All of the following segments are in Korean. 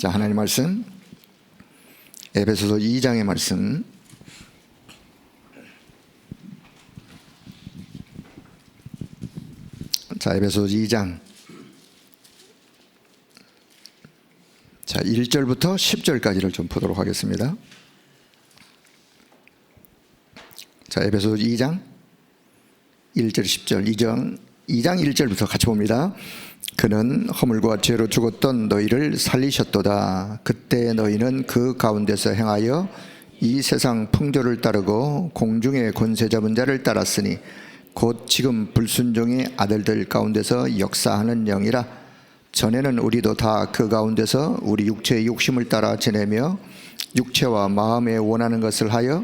자, 하나님 말씀 에베소서 2장의 말씀. 자, 에베소서 2장. 자, 1절부터 10절까지를 좀 보도록 하겠습니다. 자, 에베소서 2장 1절 10절 2장 1절부터 같이 봅니다. 그는 허물과 죄로 죽었던 너희를 살리셨도다. 그때 너희는 그 가운데서 행하여 이 세상 풍조를 따르고 공중의 권세 잡은 자를 따랐으니 곧 지금 불순종의 아들들 가운데서 역사하는 영이라. 전에는 우리도 다 그 가운데서 우리 육체의 욕심을 따라 지내며 육체와 마음에 원하는 것을 하여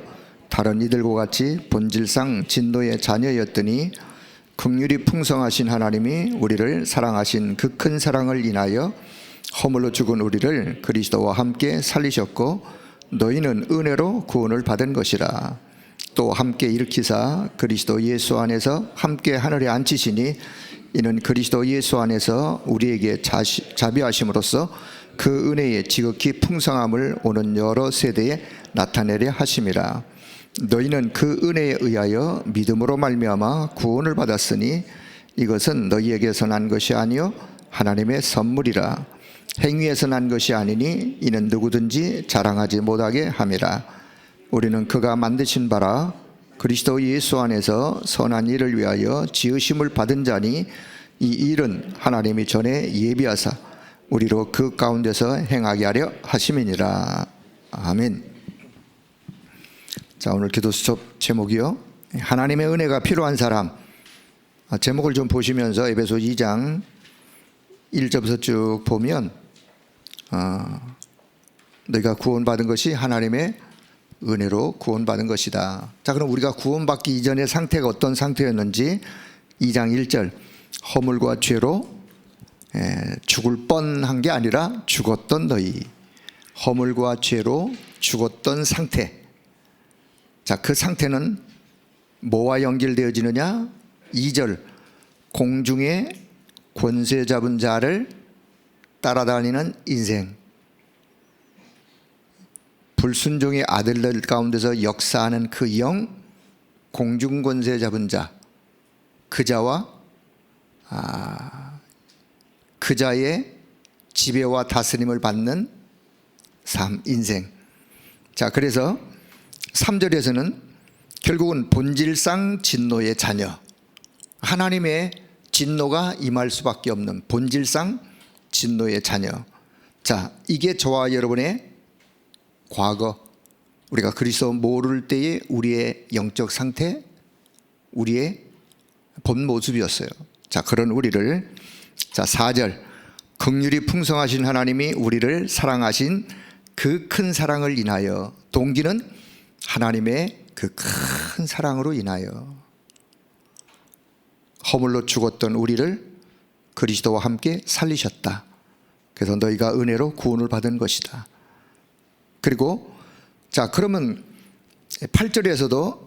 다른 이들과 같이 본질상 진노의 자녀였더니 긍휼이 풍성하신 하나님이 우리를 사랑하신 그 큰 사랑을 인하여 허물로 죽은 우리를 그리스도와 함께 살리셨고 너희는 은혜로 구원을 받은 것이라. 또 함께 일으키사 그리스도 예수 안에서 함께 하늘에 앉히시니 이는 그리스도 예수 안에서 우리에게 자비하심으로써 그 은혜의 지극히 풍성함을 오는 여러 세대에 나타내려 하심이라. 너희는 그 은혜에 의하여 믿음으로 말미암아 구원을 받았으니 이것은 너희에게서 난 것이 아니요 하나님의 선물이라. 행위에서 난 것이 아니니 이는 누구든지 자랑하지 못하게 함이라. 우리는 그가 만드신 바라 그리스도 예수 안에서 선한 일을 위하여 지으심을 받은 자니 이 일은 하나님이 전에 예비하사 우리로 그 가운데서 행하게 하려 하심이니라. 아멘. 자, 오늘 기도 수첩 제목이요, 하나님의 은혜가 필요한 사람. 제목을 좀 보시면서 에베소 2장 1절부터 쭉 보면 너희가 구원받은 것이 하나님의 은혜로 구원받은 것이다. 자, 그럼 우리가 구원받기 이전의 상태가 어떤 상태였는지 2장 1절 허물과 죄로 죽을 뻔한 게 아니라 죽었던 너희. 허물과 죄로 죽었던 상태. 자, 그 상태는 뭐와 연결되어지느냐? 2절 공중에 권세 잡은 자를 따라다니는 인생. 불순종의 아들들 가운데서 역사하는 그 영, 공중 권세 잡은 자, 그자와 그자의 지배와 다스림을 받는 삶, 인생. 자, 그래서 3절에서는 결국은 본질상 진노의 자녀, 하나님의 진노가 임할 수밖에 없는 본질상 진노의 자녀. 자, 이게 저와 여러분의 과거, 우리가 그리스도 모를 때의 우리의 영적 상태, 우리의 본 모습이었어요. 자, 그런 우리를, 자, 4절 긍휼이 풍성하신 하나님이 우리를 사랑하신 그 큰 사랑을 인하여. 동기는 하나님의 그 큰 사랑으로 인하여 허물로 죽었던 우리를 그리스도와 함께 살리셨다. 그래서 너희가 은혜로 구원을 받은 것이다. 그리고 자, 그러면 8절에서도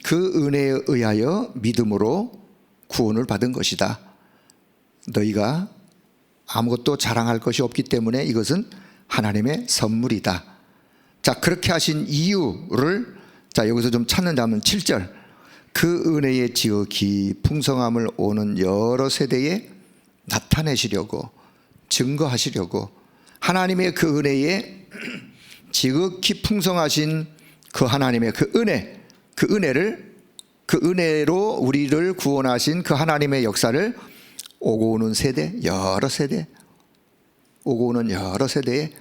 그 은혜에 의하여 믿음으로 구원을 받은 것이다. 너희가 아무것도 자랑할 것이 없기 때문에 이것은 하나님의 선물이다. 자, 그렇게 하신 이유를 자, 여기서 좀 찾는다면 7절 그 은혜의 지극히 풍성함을 오는 여러 세대에 나타내시려고, 증거하시려고. 하나님의 그 은혜에 지극히 풍성하신 그 하나님의 그 은혜, 그 은혜를, 그 은혜로 우리를 구원하신 그 하나님의 역사를 오고 오는 세대, 여러 세대, 오고 오는 여러 세대에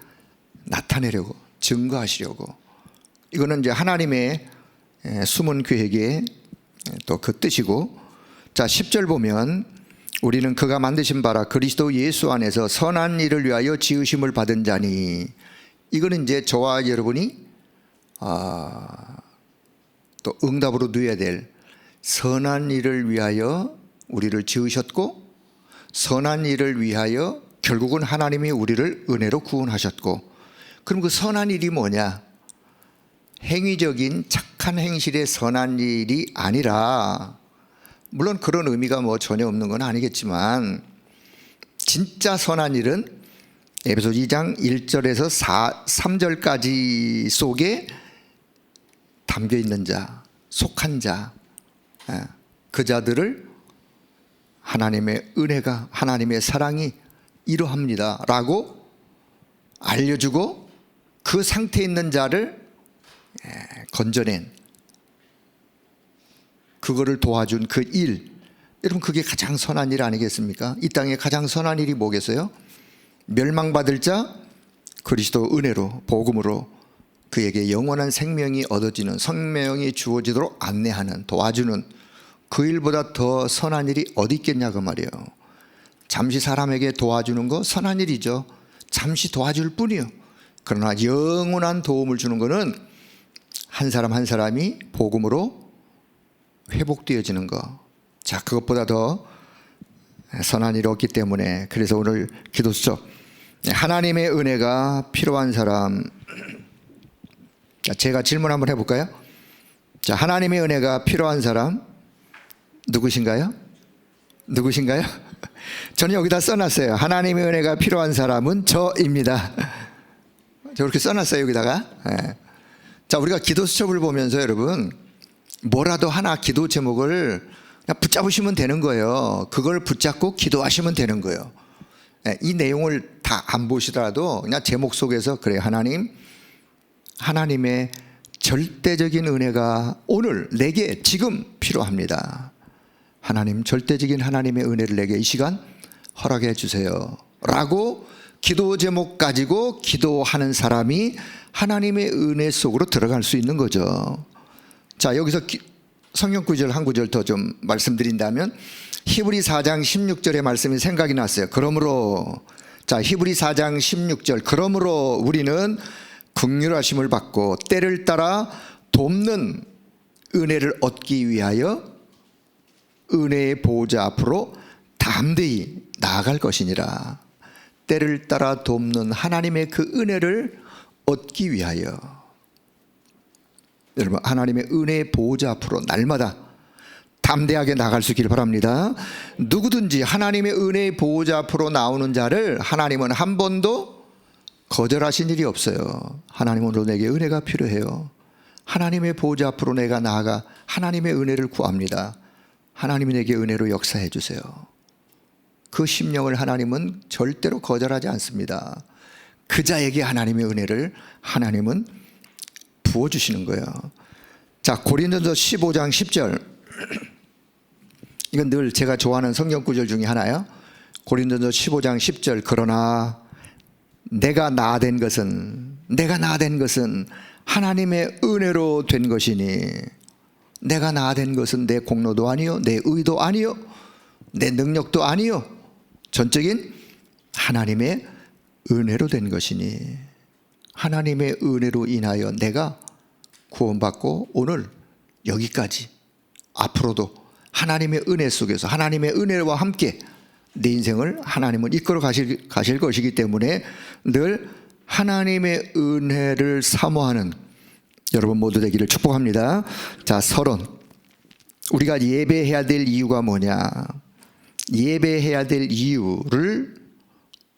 나타내려고, 증거하시려고. 이거는 이제 하나님의 숨은 계획의 또 그 뜻이고. 자, 10절 보면 우리는 그가 만드신 바라 그리스도 예수 안에서 선한 일을 위하여 지으심을 받은 자니. 이거는 이제 저와 여러분이 또 응답으로 누려야 될, 선한 일을 위하여 우리를 지으셨고 선한 일을 위하여 결국은 하나님이 우리를 은혜로 구원하셨고. 그럼 그 선한 일이 뭐냐? 행위적인 착한 행실의 선한 일이 아니라, 물론 그런 의미가 뭐 전혀 없는 건 아니겠지만, 진짜 선한 일은 에베소서 2장 1절에서 3절까지 속에 담겨 있는 자, 속한 자, 그 자들을 하나님의 은혜가, 하나님의 사랑이 이러합니다 라고 알려주고 그 상태에 있는 자를 건져낸, 그거를 도와준 그 일, 여러분 그게 가장 선한 일 아니겠습니까? 이 땅에 가장 선한 일이 뭐겠어요? 멸망받을 자 그리스도 은혜로, 복음으로 그에게 영원한 생명이 얻어지는, 생명이 주어지도록 안내하는, 도와주는 그 일보다 더 선한 일이 어디 있겠냐 그 말이에요. 잠시 사람에게 도와주는 거 선한 일이죠. 잠시 도와줄 뿐이요. 그러나 영원한 도움을 주는 것은 한 사람 한 사람이 복음으로 회복되어지는 거. 자, 그것보다 더 선한 일이 없기 때문에, 그래서 오늘 기도수죠. 하나님의 은혜가 필요한 사람. 자, 제가 질문 한번 해볼까요? 자, 하나님의 은혜가 필요한 사람 누구신가요? 누구신가요? 저는 여기다 써놨어요. 하나님의 은혜가 필요한 사람은 저입니다. 저렇게 써놨어요 여기다가. 자, 우리가 기도 수첩을 보면서 여러분 뭐라도 하나 기도 제목을 그냥 붙잡으시면 되는 거예요. 그걸 붙잡고 기도하시면 되는 거예요. 이 내용을 다 안 보시더라도 그냥 제목 속에서, 그래 하나님, 하나님의 절대적인 은혜가 오늘 내게 지금 필요합니다. 하나님, 절대적인 하나님의 은혜를 내게 이 시간 허락해 주세요 라고 기도 제목 가지고 기도하는 사람이 하나님의 은혜 속으로 들어갈 수 있는 거죠. 자, 여기서 성경 구절 한 구절 더 좀 말씀드린다면 히브리 4장 16절의 말씀이 생각이 났어요. 그러므로, 자, 히브리 4장 16절, 그러므로 우리는 긍휼하심을 받고 때를 따라 돕는 은혜를 얻기 위하여 은혜의 보호자 앞으로 담대히 나아갈 것이니라. 때를 따라 돕는 하나님의 그 은혜를 얻기 위하여, 여러분 하나님의 은혜의 보호자 앞으로 날마다 담대하게 나갈 수 있기를 바랍니다. 누구든지 하나님의 은혜의 보호자 앞으로 나오는 자를 하나님은 한 번도 거절하신 일이 없어요. 하나님, 오늘 내게 은혜가 필요해요. 하나님의 보호자 앞으로 내가 나아가 하나님의 은혜를 구합니다. 하나님이 내게 은혜로 역사해 주세요. 그 심령을 하나님은 절대로 거절하지 않습니다. 그 자에게 하나님의 은혜를 하나님은 부어주시는 거예요. 자, 고린도서 15장 10절, 이건 늘 제가 좋아하는 성경 구절 중에 하나예요. 고린도서 15장 10절, 그러나 내가 나된 것은 하나님의 은혜로 된 것이니, 내가 나된 것은 내 공로도 아니요, 내 의도 아니요, 내 능력도 아니요, 전적인 하나님의 은혜로 된 것이니, 하나님의 은혜로 인하여 내가 구원받고 오늘 여기까지, 앞으로도 하나님의 은혜 속에서 하나님의 은혜와 함께 내 인생을 하나님은 이끌어 가실 것이기 때문에 늘 하나님의 은혜를 사모하는 여러분 모두 되기를 축복합니다. 자, 서론. 우리가 예배해야 될 이유가 뭐냐? 예배해야 될 이유를,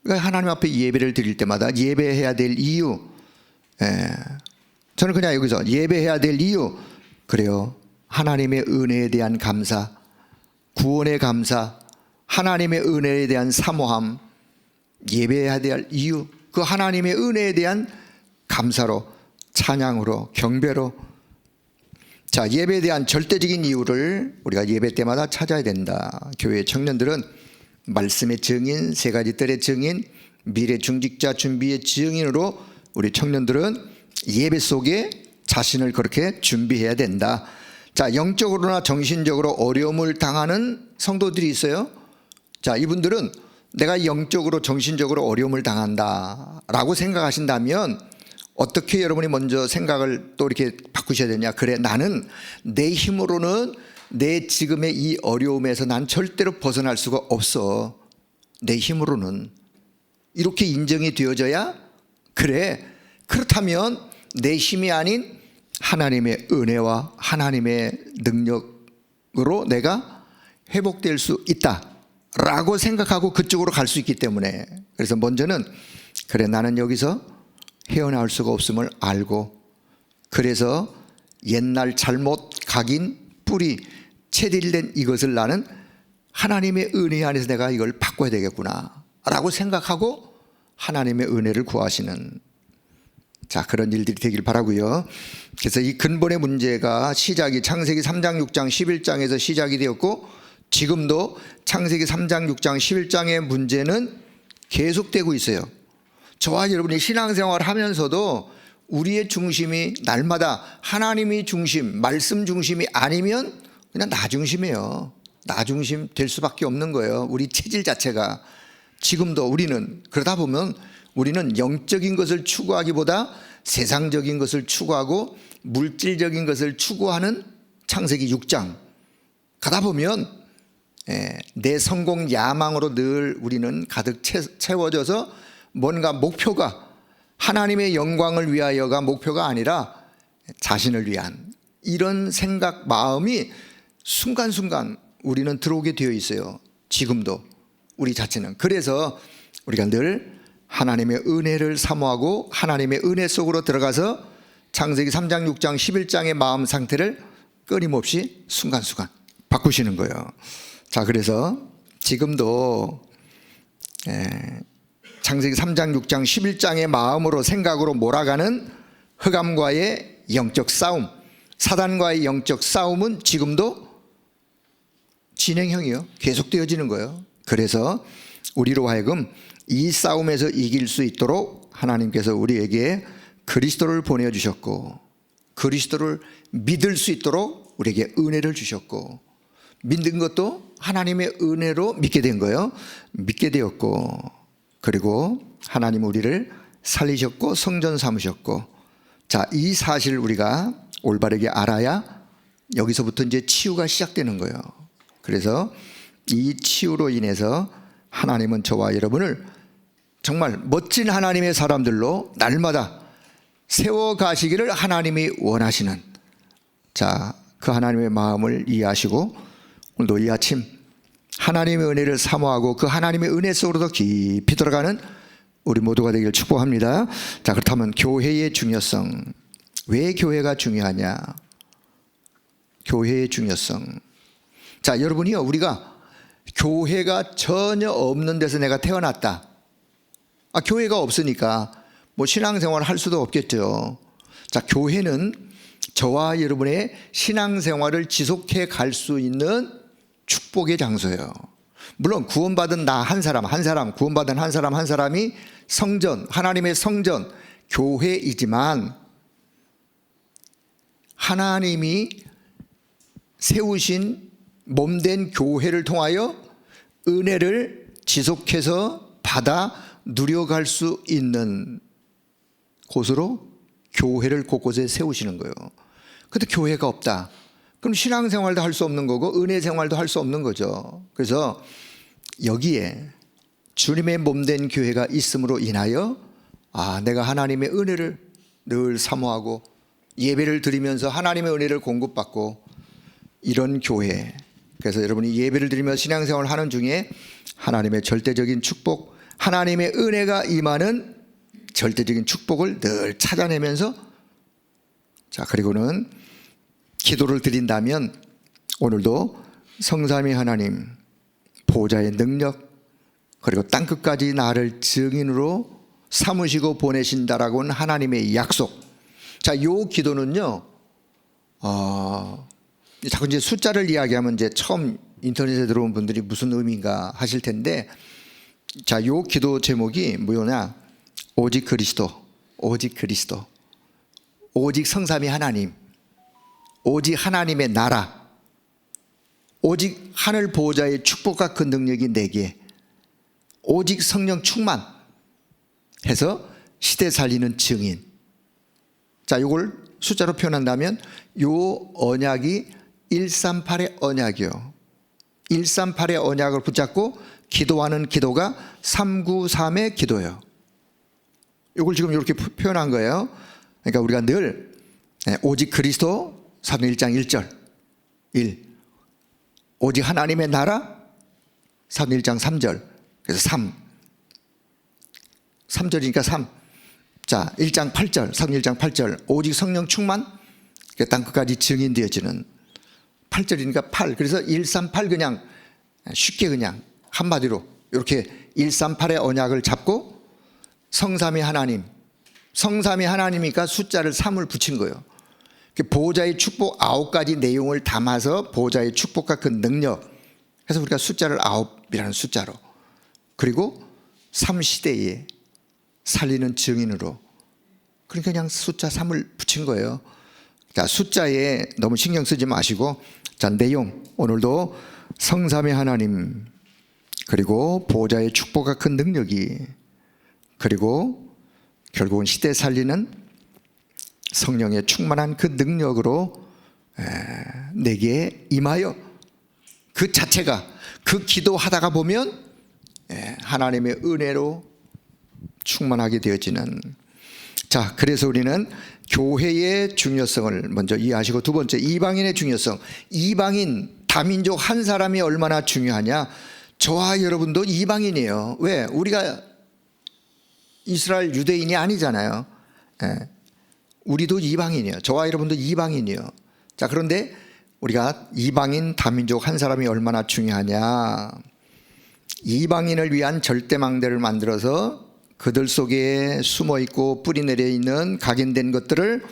하나님 앞에 예배를 드릴 때마다 예배해야 될 이유, 저는 그냥 여기서 예배해야 될 이유, 그래요. 하나님의 은혜에 대한 감사, 구원의 감사, 하나님의 은혜에 대한 사모함, 예배해야 될 이유, 그 하나님의 은혜에 대한 감사로, 찬양으로, 경배로. 자, 예배에 대한 절대적인 이유를 우리가 예배 때마다 찾아야 된다. 교회 청년들은 말씀의 증인, 세 가지 뜰의 증인, 미래 중직자 준비의 증인으로 우리 청년들은 예배 속에 자신을 그렇게 준비해야 된다. 자, 영적으로나 정신적으로 어려움을 당하는 성도들이 있어요. 자, 이분들은 내가 영적으로 정신적으로 어려움을 당한다라고 생각하신다면 어떻게 여러분이 먼저 생각을 또 이렇게 바꾸셔야 되냐? 그래, 나는 내 힘으로는 내 지금의 이 어려움에서 난 절대로 벗어날 수가 없어. 내 힘으로는. 이렇게 인정이 되어져야, 그래, 그렇다면 내 힘이 아닌 하나님의 은혜와 하나님의 능력으로 내가 회복될 수 있다 라고 생각하고 그쪽으로 갈 수 있기 때문에, 그래서 먼저는 그래, 나는 여기서 헤어나올 수가 없음을 알고, 그래서 옛날 잘못 각인 뿌리 체질된 이것을 나는 하나님의 은혜 안에서 내가 이걸 바꿔야 되겠구나 라고 생각하고 하나님의 은혜를 구하시는, 자, 그런 일들이 되길 바라고요. 그래서 이 근본의 문제가 시작이 창세기 3장 6장 11장에서 시작이 되었고, 지금도 창세기 3장 6장 11장의 문제는 계속되고 있어요. 저와 여러분이 신앙생활을 하면서도 우리의 중심이 날마다 하나님이 중심, 말씀 중심이 아니면 그냥 나 중심이에요. 나 중심 될 수밖에 없는 거예요. 우리 체질 자체가. 지금도 우리는 그러다 보면 우리는 영적인 것을 추구하기보다 세상적인 것을 추구하고 물질적인 것을 추구하는 창세기 6장 가다 보면 내 성공 야망으로 늘 우리는 가득 채워져서 뭔가 목표가 하나님의 영광을 위하여가 목표가 아니라 자신을 위한 이런 생각, 마음이 순간순간 우리는 들어오게 되어 있어요. 지금도 우리 자체는. 그래서 우리가 늘 하나님의 은혜를 사모하고 하나님의 은혜 속으로 들어가서 창세기 3장 6장 11장의 마음 상태를 끊임없이 순간순간 바꾸시는 거예요. 자, 그래서 지금도 창세기 3장 6장 11장의 마음으로 생각으로 몰아가는 흑암과의 영적 싸움, 사단과의 영적 싸움은 지금도 진행형이요. 계속되어지는 거예요. 그래서 우리로 하여금 이 싸움에서 이길 수 있도록 하나님께서 우리에게 그리스도를 보내주셨고, 그리스도를 믿을 수 있도록 우리에게 은혜를 주셨고, 믿는 것도 하나님의 은혜로 믿게 된 거예요. 믿게 되었고, 그리고 하나님 우리를 살리셨고 성전 삼으셨고, 자, 이 사실을 우리가 올바르게 알아야 여기서부터 이제 치유가 시작되는 거예요. 그래서 이 치유로 인해서 하나님은 저와 여러분을 정말 멋진 하나님의 사람들로 날마다 세워가시기를 하나님이 원하시는, 자, 그 하나님의 마음을 이해하시고 오늘도 이 아침 하나님의 은혜를 사모하고 그 하나님의 은혜 속으로 더 깊이 들어가는 우리 모두가 되기를 축복합니다. 자, 그렇다면 교회의 중요성, 왜 교회가 중요하냐? 교회의 중요성. 자, 여러분이요, 우리가 교회가 전혀 없는 데서 내가 태어났다. 교회가 없으니까 뭐 신앙생활을 할 수도 없겠죠. 자, 교회는 저와 여러분의 신앙생활을 지속해 갈 수 있는 축복의 장소예요. 물론 구원받은 나 한 사람, 구원받은 한 사람이 성전, 하나님의 성전, 교회이지만 하나님이 세우신 몸된 교회를 통하여 은혜를 지속해서 받아 누려갈 수 있는 곳으로 교회를 곳곳에 세우시는 거예요. 그런데 교회가 없다. 그럼 신앙생활도 할 수 없는 거고 은혜 생활도 할 수 없는 거죠. 그래서 여기에 주님의 몸된 교회가 있음으로 인하여 내가 하나님의 은혜를 늘 사모하고 예배를 드리면서 하나님의 은혜를 공급받고 이런 교회. 그래서 여러분이 예배를 드리며 신앙생활을 하는 중에 하나님의 절대적인 축복, 하나님의 은혜가 임하는 절대적인 축복을 늘 찾아내면서, 자, 그리고는 기도를 드린다면 오늘도 성삼위 하나님 보좌의 능력, 그리고 땅끝까지 나를 증인으로 삼으시고 보내신다라고는 하나님의 약속. 자, 요 기도는요, 자꾸 이제 숫자를 이야기하면 이제 처음 인터넷에 들어온 분들이 무슨 의미인가 하실 텐데, 자, 요 기도 제목이 뭐냐? 오직 그리스도, 오직 그리스도, 오직 성삼위 하나님, 오직 하나님의 나라, 오직 하늘 보호자의 축복과 그 능력이 내게, 오직 성령 충만 해서 시대 살리는 증인. 자, 요걸 숫자로 표현한다면 요 언약이 138의 언약이요. 138의 언약을 붙잡고 기도하는 기도가 393의 기도예요. 요걸 지금 이렇게 표현한 거예요. 그러니까 우리가 늘 오직 그리스도 3장 1절 1, 오직 하나님의 나라 3장 3절, 그래서 3, 3절이니까 3. 자, 1장 8절, 1장 8절. 오직 성령 충만, 땅 끝까지 증인되어지는 8절이니까 8. 그래서 138 그냥 쉽게 그냥 한마디로 이렇게 138의 언약을 잡고 성삼위 하나님, 성삼위 하나님이니까 숫자를 3을 붙인 거예요. 보호자의 축복 9가지 내용을 담아서 보호자의 축복과 그 능력, 그래서 우리가 숫자를 9이라는 숫자로, 그리고 3시대에 살리는 증인으로, 그러니까 그냥 숫자 3을 붙인 거예요. 자, 숫자에 너무 신경 쓰지 마시고, 자, 내용 오늘도 성삼위 하나님, 그리고 보호자의 축복과 그 능력이, 그리고 결국은 시대 살리는 성령의 충만한 그 능력으로 내게 임하여, 그 자체가, 그 기도하다가 보면 하나님의 은혜로 충만하게 되어지는. 자, 그래서 우리는 교회의 중요성을 먼저 이해하시고, 두 번째 이방인의 중요성. 이방인 다민족 한 사람이 얼마나 중요하냐. 저와 여러분도 이방인이에요. 왜? 우리가 이스라엘 유대인이 아니잖아요. 우리도 이방인이에요. 저와 여러분도 이방인이에요. 자, 그런데 우리가 이방인 다민족 한 사람이 얼마나 중요하냐. 이방인을 위한 절대망대를 만들어서 그들 속에 숨어있고 뿌리내려 있는 각인된 것들을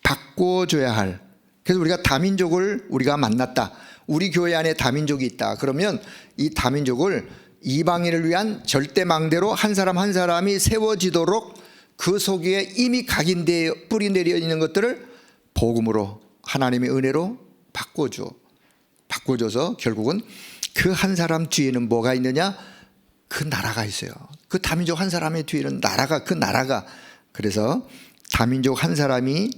바꿔줘야 할. 그래서 우리가 다민족을 우리가 만났다, 우리 교회 안에 다민족이 있다, 그러면 이 다민족을 이방인을 위한 절대망대로 한 사람 한 사람이 세워지도록 그 속에 이미 각인되어 뿌리내려 있는 것들을 복음으로, 하나님의 은혜로 바꿔줘서 결국은 그 한 사람 뒤에는 뭐가 있느냐? 그 나라가 있어요. 그 다민족 한 사람의 뒤에는 나라가, 그 나라가. 그래서 다민족 한 사람이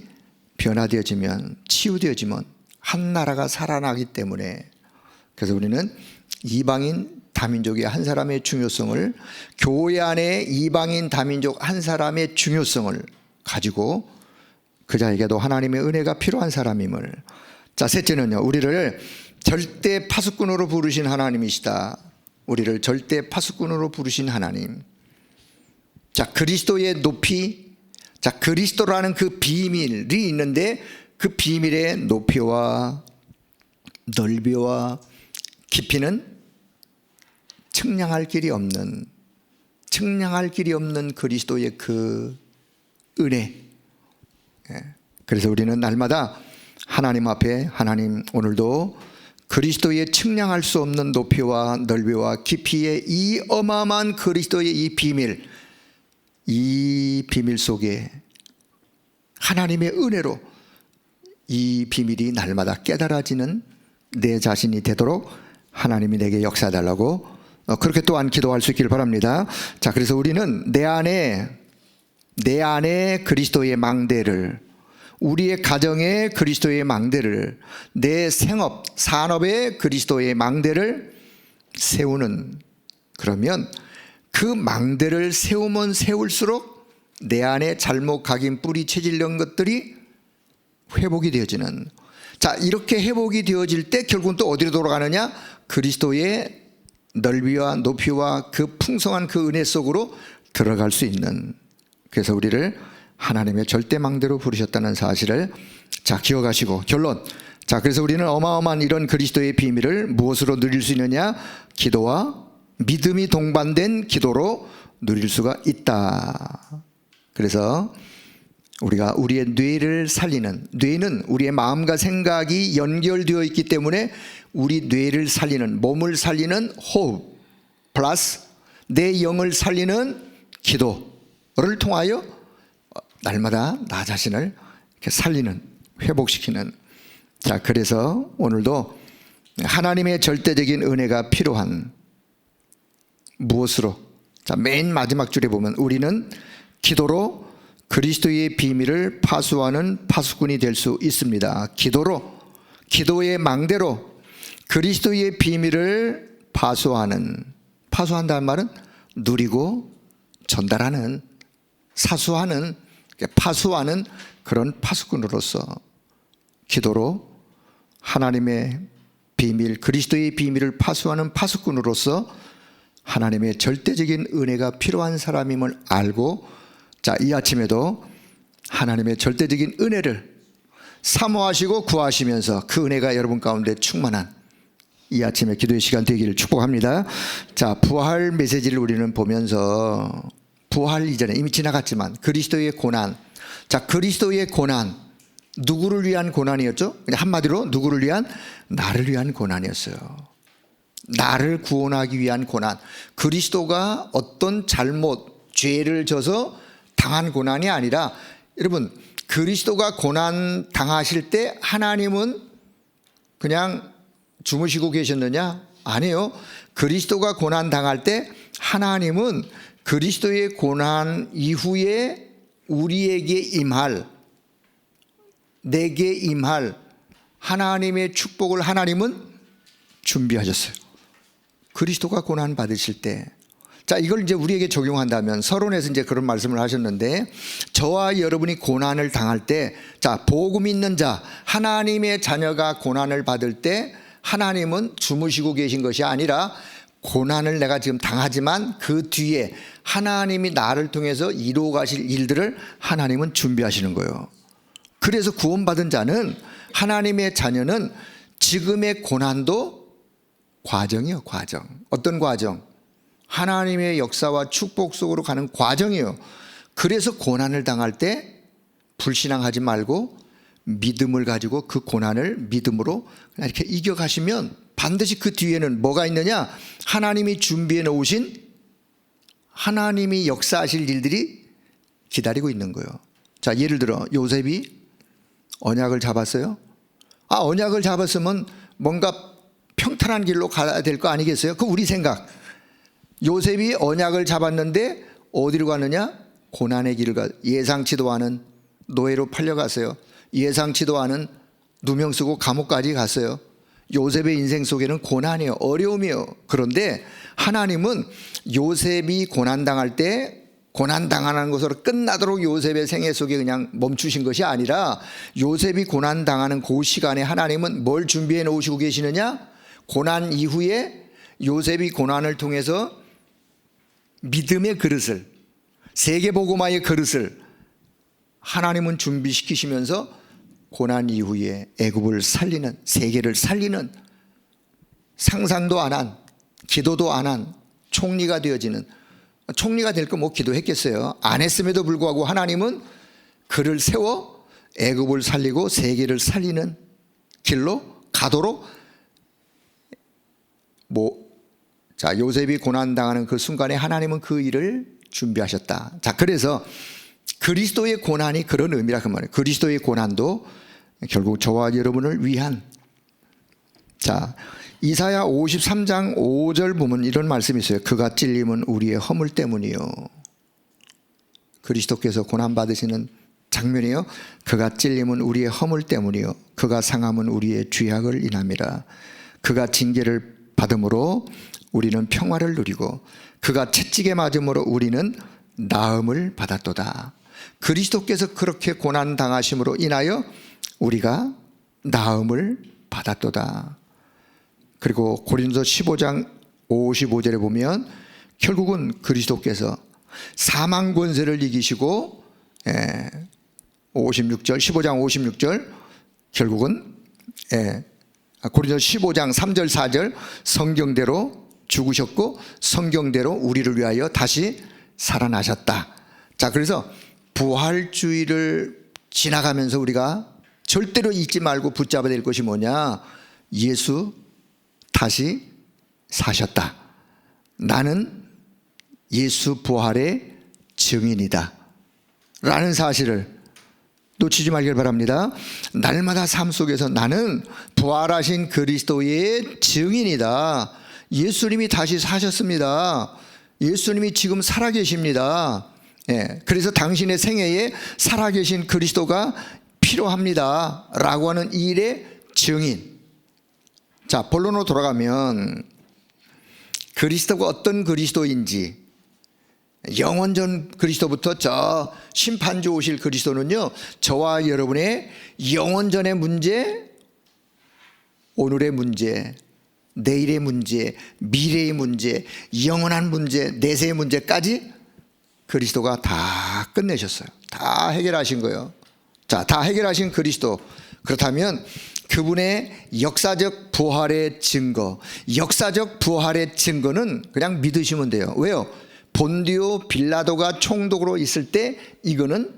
변화되어지면, 치유되어지면 한 나라가 살아나기 때문에, 그래서 우리는 이방인 다민족의 한 사람의 중요성을, 교회 안에 이방인 다민족 한 사람의 중요성을 가지고 그자에게도 하나님의 은혜가 필요한 사람임을. 자, 셋째는요, 우리를 절대 파수꾼으로 부르신 하나님이시다. 우리를 절대 파수꾼으로 부르신 하나님. 자, 그리스도의 높이, 자, 그리스도라는 그 비밀이 있는데 그 비밀의 높이와 넓이와 깊이는 측량할 길이 없는 그리스도의 그 은혜. 그래서 우리는 날마다 하나님 앞에, 하나님 오늘도 그리스도의 측량할 수 없는 높이와 넓이와 깊이의 이 어마어마한 그리스도의 이 비밀 속에 하나님의 은혜로 이 비밀이 날마다 깨달아지는 내 자신이 되도록 하나님이 내게 역사해달라고 그렇게 또한 기도할 수 있기를 바랍니다. 자, 그래서 우리는 내 안에 그리스도의 망대를, 우리의 가정에 그리스도의 망대를, 내 생업, 산업에 그리스도의 망대를 세우는, 그러면 그 망대를 세우면 세울수록 내 안에 잘못 각인 뿌리 체질 이런 것들이 회복이 되어지는. 자, 이렇게 회복이 되어질 때 결국은 또 어디로 돌아가느냐? 그리스도의 넓이와 높이와 그 풍성한 그 은혜 속으로 들어갈 수 있는. 그래서 우리를 하나님의 절대망대로 부르셨다는 사실을 자, 기억하시고, 결론. 자, 그래서 우리는 어마어마한 이런 그리스도의 비밀을 무엇으로 누릴 수 있느냐? 기도와 믿음이 동반된 기도로 누릴 수가 있다. 그래서 우리가 우리의 뇌를 살리는, 뇌는 우리의 마음과 생각이 연결되어 있기 때문에 우리 뇌를 살리는, 몸을 살리는 호흡 플러스 내 영을 살리는 기도를 통하여 날마다 나 자신을 이렇게 살리는, 회복시키는. 자, 그래서 오늘도 하나님의 절대적인 은혜가 필요한 무엇으로? 자, 맨 마지막 줄에 보면 우리는 기도로 그리스도의 비밀을 파수하는 파수꾼이 될 수 있습니다. 기도로, 기도의 망대로 그리스도의 비밀을 파수한다는 말은 누리고 전달하는, 사수하는, 파수하는 그런 파수꾼으로서 기도로 하나님의 비밀, 그리스도의 비밀을 파수하는 파수꾼으로서 하나님의 절대적인 은혜가 필요한 사람임을 알고, 자, 이 아침에도 하나님의 절대적인 은혜를 사모하시고 구하시면서 그 은혜가 여러분 가운데 충만한 이 아침에 기도의 시간 되기를 축복합니다. 자, 부활 메시지를 우리는 보면서 부활 이전에 이미 지나갔지만 그리스도의 고난, 자, 그리스도의 고난, 누구를 위한 고난이었죠? 그냥 한마디로 누구를 위한? 나를 위한 고난이었어요. 나를 구원하기 위한 고난. 그리스도가 어떤 잘못, 죄를 져서 당한 고난이 아니라, 여러분, 그리스도가 고난 당하실 때 하나님은 그냥 주무시고 계셨느냐? 아니요. 그리스도가 고난 당할 때 하나님은 그리스도의 고난 이후에 우리에게 임할, 내게 임할 하나님의 축복을 하나님은 준비하셨어요. 그리스도가 고난 받으실 때, 자, 이걸 이제 우리에게 적용한다면 서론에서 이제 그런 말씀을 하셨는데, 저와 여러분이 고난을 당할 때, 자, 복음 있는 자, 하나님의 자녀가 고난을 받을 때 하나님은 주무시고 계신 것이 아니라 고난을 내가 지금 당하지만 그 뒤에 하나님이 나를 통해서 이루어 가실 일들을 하나님은 준비하시는 거예요. 그래서 구원받은 자는, 하나님의 자녀는 지금의 고난도 과정이요, 과정. 어떤 과정? 하나님의 역사와 축복 속으로 가는 과정이에요. 그래서 고난을 당할 때 불신앙하지 말고 믿음을 가지고 그 고난을 믿음으로 이렇게 이겨가시면 반드시 그 뒤에는 뭐가 있느냐? 하나님이 준비해 놓으신, 하나님이 역사하실 일들이 기다리고 있는 거예요. 자, 예를 들어 요셉이 언약을 잡았어요. 언약을 잡았으면 뭔가 평탄한 길로 가야 될 거 아니겠어요? 그 우리 생각. 요셉이 언약을 잡았는데 어디로 가느냐? 고난의 길을 가. 예상치도 않은 노예로 팔려갔어요. 예상치도 않은 누명 쓰고 감옥까지 갔어요. 요셉의 인생 속에는 고난이에요, 어려움이에요. 그런데 하나님은 요셉이 고난당할 때 고난당하는 것으로 끝나도록 요셉의 생애 속에 그냥 멈추신 것이 아니라, 요셉이 고난당하는 그 시간에 하나님은 뭘 준비해 놓으시고 계시느냐? 고난 이후에 요셉이 고난을 통해서 믿음의 그릇을, 세계복음화의 그릇을 하나님은 준비시키시면서 고난 이후에 애굽을 살리는, 세계를 살리는, 상상도 안 한, 기도도 안 한 총리가 되어지는, 총리가 될 거 뭐 기도했겠어요? 안 했음에도 불구하고 하나님은 그를 세워 애굽을 살리고 세계를 살리는 길로 가도록, 자, 요셉이 고난당하는 그 순간에 하나님은 그 일을 준비하셨다. 자, 그래서 그리스도의 고난이 그런 의미라 그 말이에요. 그리스도의 고난도 결국 저와 여러분을 위한, 자, 이사야 53장 5절 보면 이런 말씀이 있어요. 그가 찔림은 우리의 허물 때문이요. 그리스도께서 고난받으시는 장면이요. 그가 찔림은 우리의 허물 때문이요. 그가 상함은 우리의 죄악을 인함이라. 그가 징계를 받음으로 우리는 평화를 누리고 그가 채찍에 맞음으로 우리는 나음을 받았도다. 그리스도께서 그렇게 고난당하심으로 인하여 우리가 나음을 받았도다. 그리고 고린도서 15장 55절에 보면 결국은 그리스도께서 사망 권세를 이기시고 56절 15장 56절 결국은 고린도서 15장 3절 4절 성경대로 죽으셨고 성경대로 우리를 위하여 다시 살아나셨다. 자, 그래서 부활주의를 지나가면서 우리가 절대로 잊지 말고 붙잡아야 될 것이 뭐냐? 예수 다시 사셨다. 나는 예수 부활의 증인이다 라는 사실을 놓치지 말길 바랍니다. 날마다 삶 속에서 나는 부활하신 그리스도의 증인이다. 예수님이 다시 사셨습니다. 예수님이 지금 살아계십니다. 그래서 당신의 생애에 살아계신 그리스도가 필요합니다 라고 하는 이 일의 증인. 자, 본론으로 돌아가면 그리스도가 어떤 그리스도인지, 영원전 그리스도부터 저 심판주 오실 그리스도는요, 저와 여러분의 영원전의 문제, 오늘의 문제, 내일의 문제, 미래의 문제, 영원한 문제, 내세의 문제까지 그리스도가 다 끝내셨어요. 다 해결하신 거예요. 자, 다 해결하신 그리스도. 그렇다면 그분의 역사적 부활의 증거, 역사적 부활의 증거는 그냥 믿으시면 돼요. 왜요? 본디오 빌라도가 총독으로 있을 때 이거는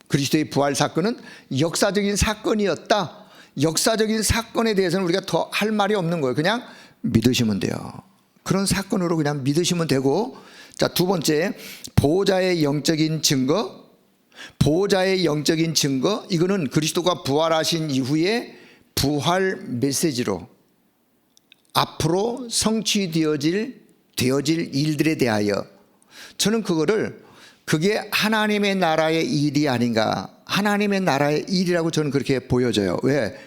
그리스도의 부활 사건은 역사적인 사건이었다. 역사적인 사건에 대해서는 우리가 더 할 말이 없는 거예요. 그냥 믿으시면 돼요. 그런 사건으로 그냥 믿으시면 되고, 자, 두 번째, 보호자의 영적인 증거. 보호자의 영적인 증거, 이거는 그리스도가 부활하신 이후에 부활 메시지로 앞으로 성취되어질 일들에 대하여, 저는 그게 하나님의 나라의 일이 아닌가, 하나님의 나라의 일이라고 저는 그렇게 보여져요. 왜?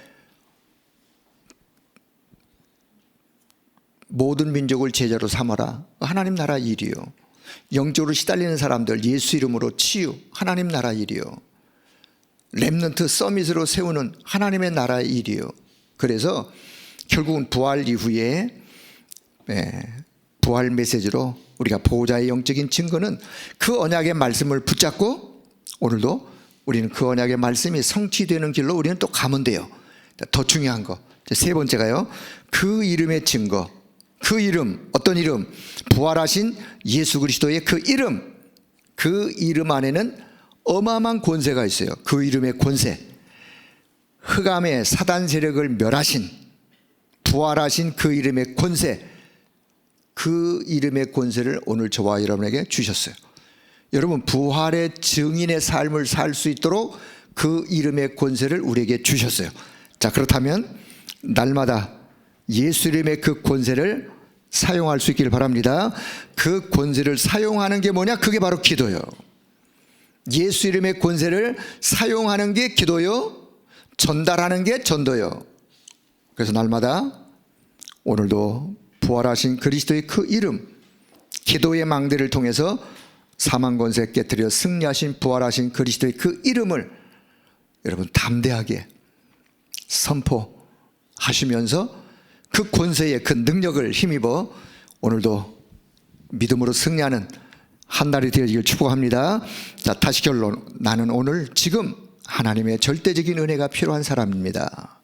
모든 민족을 제자로 삼아라, 하나님 나라 일이요. 영적으로 시달리는 사람들 예수 이름으로 치유, 하나님 나라 일이요. 렘넌트 서밋으로 세우는 하나님의 나라의 일이요. 그래서 결국은 부활 이후에 부활 메시지로 우리가 보호자의 영적인 증거는 그 언약의 말씀을 붙잡고, 오늘도 우리는 그 언약의 말씀이 성취되는 길로 우리는 또 가면 돼요. 더 중요한 거, 세 번째가요, 그 이름의 증거. 그 이름, 어떤 이름? 부활하신 예수 그리스도의 그 이름. 그 이름 안에는 어마어마한 권세가 있어요. 그 이름의 권세. 흑암의 사단 세력을 멸하신, 부활하신 그 이름의 권세. 그 이름의 권세를 오늘 저와 여러분에게 주셨어요. 여러분, 부활의 증인의 삶을 살 수 있도록 그 이름의 권세를 우리에게 주셨어요. 자, 그렇다면 날마다 예수 이름의 그 권세를 사용할 수 있기를 바랍니다. 그 권세를 사용하는 게 뭐냐? 그게 바로 기도요. 예수 이름의 권세를 사용하는 게 기도요. 전달하는 게 전도요. 그래서 날마다 오늘도 부활하신 그리스도의 그 이름, 기도의 망대를 통해서 사망 권세 깨뜨려 승리하신 부활하신 그리스도의 그 이름을 여러분 담대하게 선포하시면서 그 권세의 그 능력을 힘입어 오늘도 믿음으로 승리하는 한 날이 되어지길 축복합니다. 자, 다시 결론. 나는 오늘 지금 하나님의 절대적인 은혜가 필요한 사람입니다.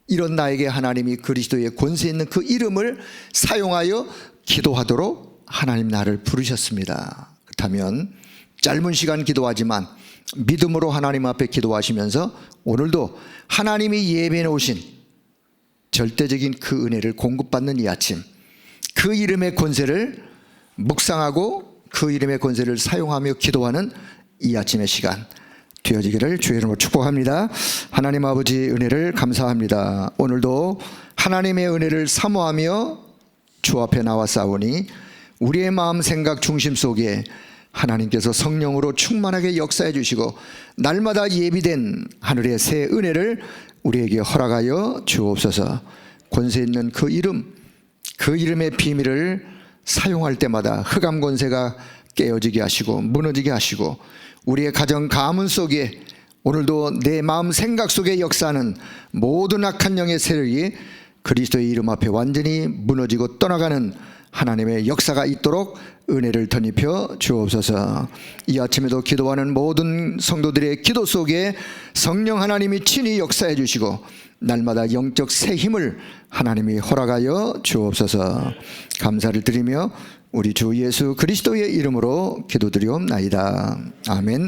이런 나에게 하나님이 그리스도의 권세 있는 그 이름을 사용하여 기도하도록 하나님 나를 부르셨습니다. 그렇다면 짧은 시간 기도하지만 믿음으로 하나님 앞에 기도하시면서 오늘도 하나님이 예배해 오신 절대적인 그 은혜를 공급받는 이 아침, 그 이름의 권세를 묵상하고 그 이름의 권세를 사용하며 기도하는 이 아침의 시간 되어지기를 주의 이름으로 축복합니다. 하나님 아버지 은혜를 감사합니다. 오늘도 하나님의 은혜를 사모하며 주 앞에 나와 싸우니 우리의 마음 생각 중심 속에 하나님께서 성령으로 충만하게 역사해 주시고 날마다 예비된 하늘의 새 은혜를 우리에게 허락하여 주옵소서. 권세 있는 그 이름, 그 이름의 비밀을 사용할 때마다 흑암 권세가 깨어지게 하시고 무너지게 하시고 우리의 가정 가문 속에 오늘도 내 마음 생각 속에 역사하는 모든 악한 영의 세력이 그리스도의 이름 앞에 완전히 무너지고 떠나가는 하나님의 역사가 있도록 은혜를 덧입혀 주옵소서. 이 아침에도 기도하는 모든 성도들의 기도 속에 성령 하나님이 친히 역사해 주시고 날마다 영적 새 힘을 하나님이 허락하여 주옵소서. 감사를 드리며 우리 주 예수 그리스도의 이름으로 기도드리옵나이다. 아멘.